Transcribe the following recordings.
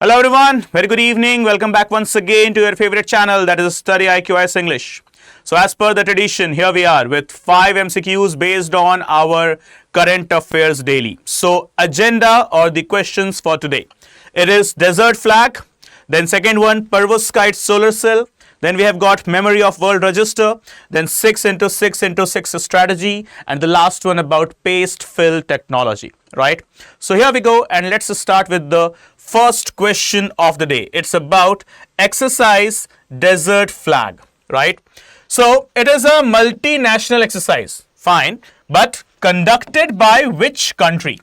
Hello everyone, very good evening. Welcome back once again to your favorite channel, that is StudyIQ IAS English. So as per the tradition, here we are with 5 MCQs based on our current affairs daily. So agenda or the questions for today. It is desert flag, then second one Pervoskite solar cell, then we have got memory of world register, then 6 into 6 into 6 strategy, and the last one about paste fill technology, right? So here we go, and let's start with the first question of the day. It's about exercise desert flag, right? So it is a multinational exercise, fine, but conducted by which country?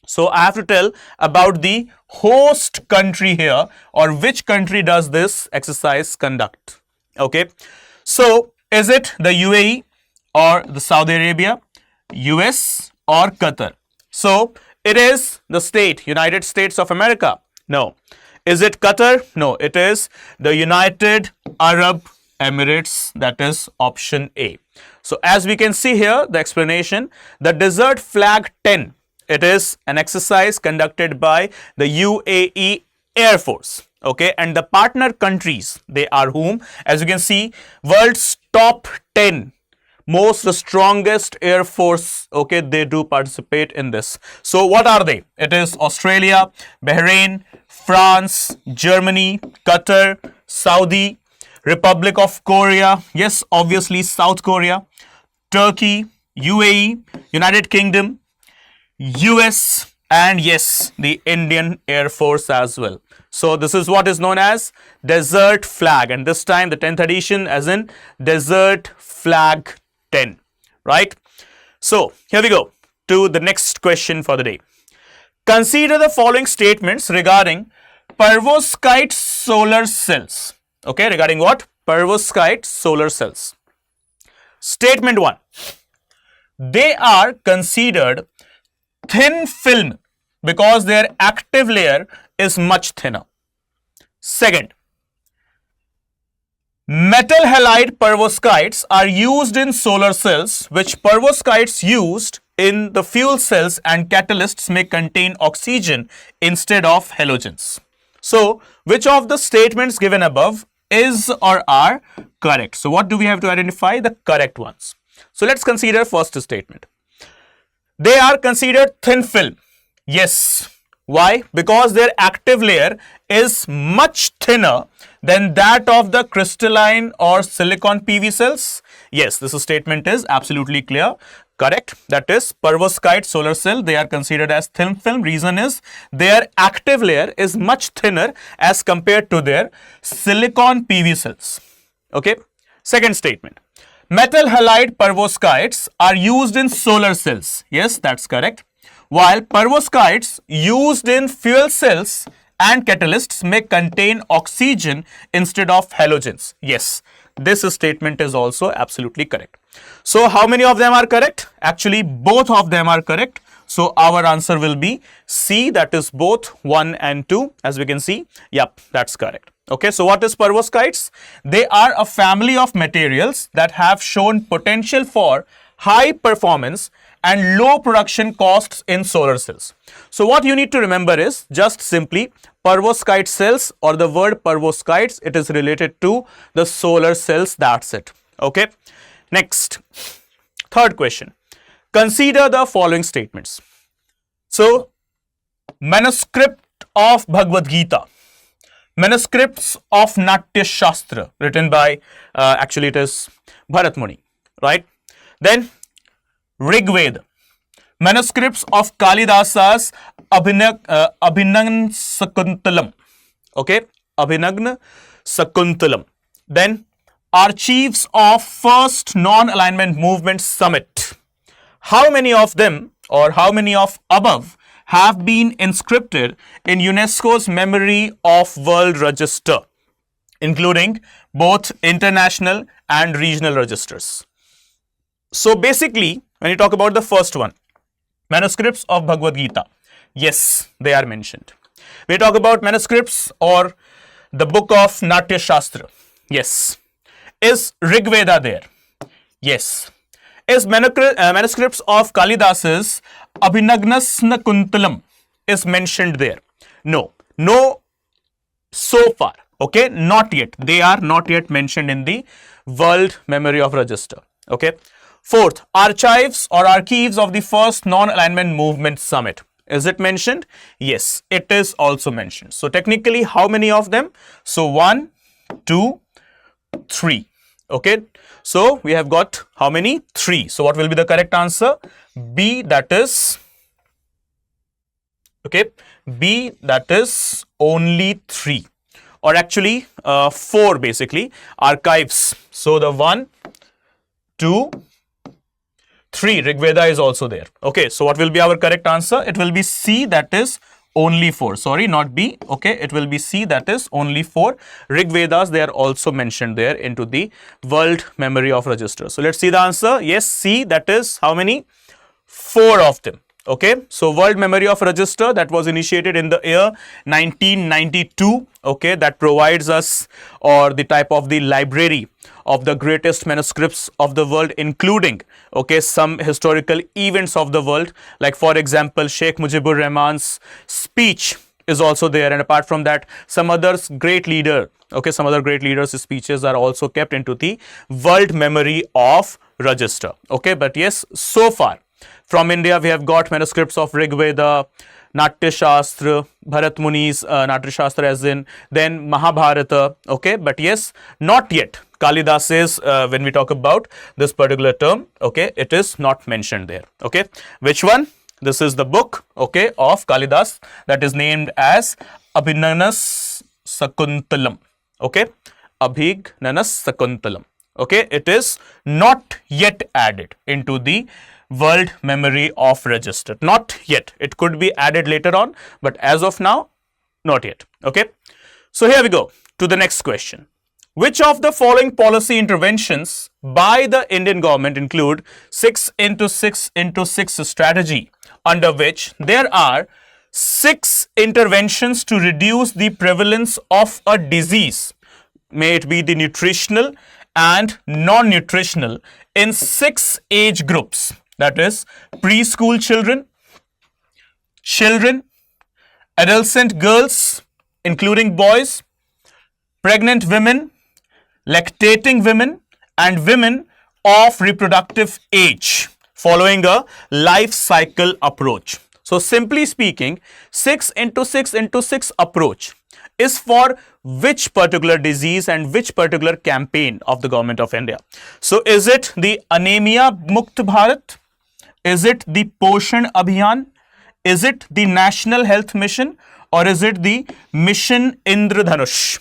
So I have to tell about the host country here, or which country does this exercise conduct. Okay, so is it the UAE or the Saudi Arabia, US or Qatar? So it is the state United States of America. No. Is it Qatar? No, it is the United Arab Emirates, that is option A. So as we can see here, the explanation, the desert flag 10, it is an exercise conducted by the UAE Air Force. Okay, and the partner countries, they are whom? As you can see, world's top 10 most strongest air force, okay, they do participate in this. So what are they? It is Australia, Bahrain, France, Germany, Qatar, Saudi, Republic of Korea, yes, obviously South Korea, Turkey, UAE, United Kingdom, US, and yes, the Indian Air Force as well. So this is what is known as desert flag, and this time the 10th edition as in desert flag 10, right? So here we go to the next question for the day. Consider the following statements regarding Pervoskite solar cells. Okay, regarding what? Pervoskite solar cells. Statement 1. They are considered thin film because their active layer is much thinner. Second, metal halide perovskites are used in solar cells, which perovskites used in the fuel cells and catalysts may contain oxygen instead of halogens. So, which of the statements given above is or are correct? So, what do we have to identify? The correct ones. So, let's consider first statement. They are considered thin film. Yes. Why? Because their active layer is much thinner than that of the crystalline or silicon PV cells. Yes, this statement is absolutely clear. Correct. That is perovskite solar cell. They are considered as thin film. Reason is their active layer is much thinner as compared to their silicon PV cells. Okay. Second statement. Metal halide perovskites are used in solar cells. Yes, that's correct. While perovskites used in fuel cells and catalysts may contain oxygen instead of halogens. Yes, this statement is also absolutely correct. So, how many of them are correct? Actually, both of them are correct. So, our answer will be C, that is both 1 and 2, as we can see. Yep, that's correct. Okay, so what is perovskites? They are a family of materials that have shown potential for high performance and low production costs in solar cells. So what you need to remember is just simply perovskite cells, or the word perovskites, it is related to the solar cells, that's it. Okay. Next, third question. Consider the following statements. So, manuscript of Bhagavad Gita, manuscripts of Natya Shastra written by, actually it is Bharat Muni, right? Then Rig Veda, manuscripts of Kalidasa's Abhinagna Sakuntalam, okay, Abhinagna Sakuntalam. Then archives of first non-alignment movement summit. How many of them, or how many of above, have been inscripted in UNESCO's memory of world register, including both international and regional registers? So basically, when you talk about the first one, manuscripts of Bhagavad Gita, yes, they are mentioned. We talk about manuscripts or the book of Natya Shastra, yes. Is Rig Veda there? Yes. Is manuscripts of Kalidasa's Abhinagna Sakuntalam is mentioned there? No. No so far. Okay, not yet. They are not yet mentioned in the World Memory of Register. Okay. Fourth, archives or archives of the first non-alignment movement summit. Is it mentioned? Yes, it is also mentioned. So technically, how many of them? So 1, 2, 3. Okay. So we have got how many? 3. So what will be the correct answer? B, that is, okay, B, that is only 3, or actually 4 basically archives. So the 1, 2, 3, Rig Veda is also there. Okay, so what will be our correct answer? It will be C, that is only 4. Sorry, not B. Okay, it will be C, that is only 4. Rig Vedas, they are also mentioned there into the World Memory of Register. So let's see the answer. Yes, C, that is how many? 4 of them. Okay, so World Memory of Register, that was initiated in the year 1992. Okay, that provides us or the type of the library of the greatest manuscripts of the world, including, okay, some historical events of the world, like for example Sheikh Mujibur Rahman's speech is also there, and apart from that some others great leader, okay, some other great leaders' speeches are also kept into the World Memory of Register. Okay, but yes, so far from India, we have got manuscripts of Rig Veda, Natya Shastra, Bharat Muni's Natya Shastra as in, then Mahabharata, okay, but yes, not yet. Kalidas's, when we talk about this particular term, okay, it is not mentioned there, okay. Which one? This is the book, okay, of Kalidas that is named as Abhignanas Sakuntalam, okay, Abhignanas Sakuntalam, okay, it is not yet added into the World Memory of Register. Not yet. It could be added later on, but as of now, not yet. Okay. So here we go to the next question. Which of the following policy interventions by the Indian government include 6 into 6 into 6 strategy, under which there are 6 interventions to reduce the prevalence of a disease, may it be the nutritional and non-nutritional, in 6 age groups. That is preschool children, adolescent girls, including boys, pregnant women, lactating women, and women of reproductive age, following a life cycle approach. So simply speaking, 6 into 6 into 6 approach is for which particular disease and which particular campaign of the government of India. So is it the Anemia Mukt Bharat? Is it the Poshan Abhiyan? Is it the National Health Mission? Or is it the Mission Indradhanush?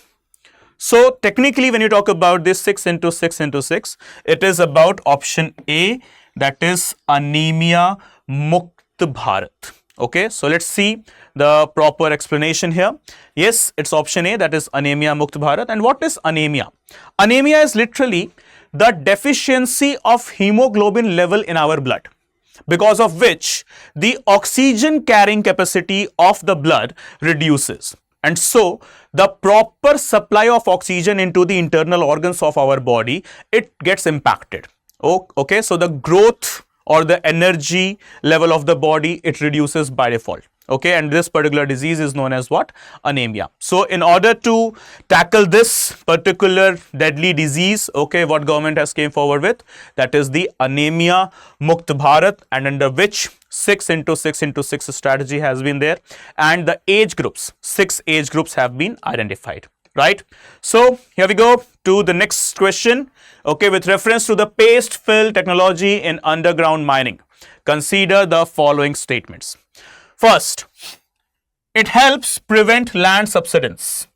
So technically, when you talk about this 6 into 6 into 6, it is about option A, that is Anemia Mukt Bharat. Okay, so let's see the proper explanation here. Yes, it's option A, that is Anemia Mukt Bharat. And what is anemia? Anemia is literally the deficiency of hemoglobin level in our blood, because of which the oxygen carrying capacity of the blood reduces, and so the proper supply of oxygen into the internal organs of our body, it gets impacted. Okay, so the growth or the energy level of the body, it reduces by default. Okay, and this particular disease is known as what? Anemia. So in order to tackle this particular deadly disease, okay, what government has came forward with, that is the Anemia Mukt Bharat, and under which 6 into 6 into 6 strategy has been there, and the age groups, 6 age groups have been identified, right? So here we go to the next question. Okay, with reference to the paste fill technology in underground mining, consider the following statements. First, it helps prevent land subsidence.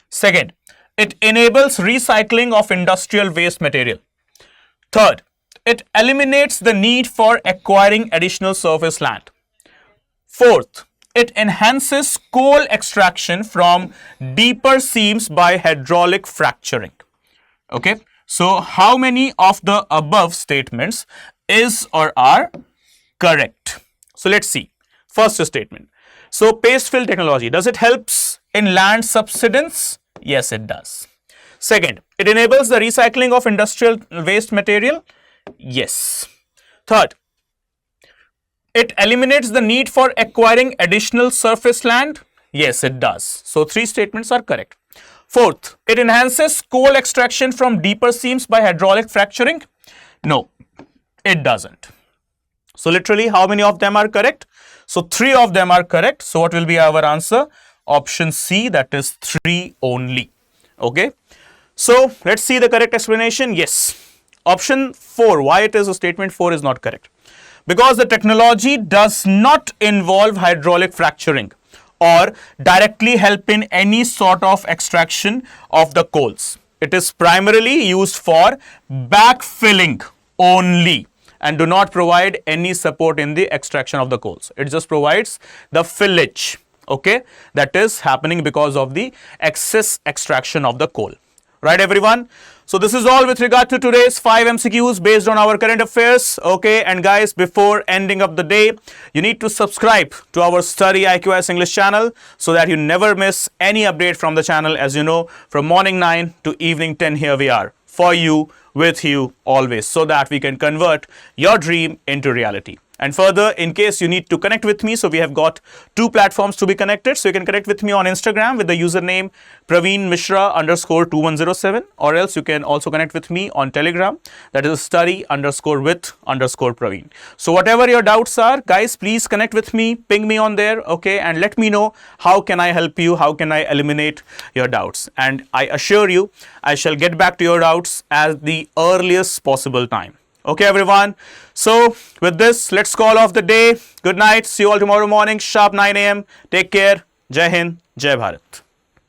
Second, it enables recycling of industrial waste material. Third, it eliminates the need for acquiring additional surface land. Fourth, it enhances coal extraction from deeper seams by hydraulic fracturing. Okay, so how many of the above statements is or are correct? So let's see. First statement. So paste fill technology, does it helps in land subsidence? Yes, it does. Second, it enables the recycling of industrial waste material. Yes. Third, it eliminates the need for acquiring additional surface land. Yes, it does. So 3 statements are correct. Fourth, it enhances coal extraction from deeper seams by hydraulic fracturing. No, it doesn't. So literally, how many of them are correct? So 3 of them are correct. So what will be our answer? Option C, that is 3 only. Okay. So let's see the correct explanation. Yes. Option 4, why it is a statement 4 is not correct. Because the technology does not involve hydraulic fracturing or directly help in any sort of extraction of the coals. It is primarily used for backfilling only and do not provide any support in the extraction of the coals. It just provides the fillage, okay, that is happening because of the excess extraction of the coal. Right, everyone? So this is all with regard to today's 5 MCQs based on our current affairs. Okay, and guys, before ending up the day, you need to subscribe to our StudyIQ IAS English channel so that you never miss any update from the channel. As you know, from morning 9 to evening 10, here we are for you, with you always, so that we can convert your dream into reality. And further, in case you need to connect with me, so we have got 2 platforms to be connected. So you can connect with me on Instagram with the username Praveen Mishra _2107, or else you can also connect with me on Telegram, that is study_with_Praveen. So whatever your doubts are, guys, please connect with me, ping me on there, okay, and let me know how can I help you, how can I eliminate your doubts. And I assure you, I shall get back to your doubts at the earliest possible time. Okay, everyone. So with this, let's call off the day. Good night. See you all tomorrow morning, sharp 9 a.m. Take care. Jai Hind, Jai Bharat.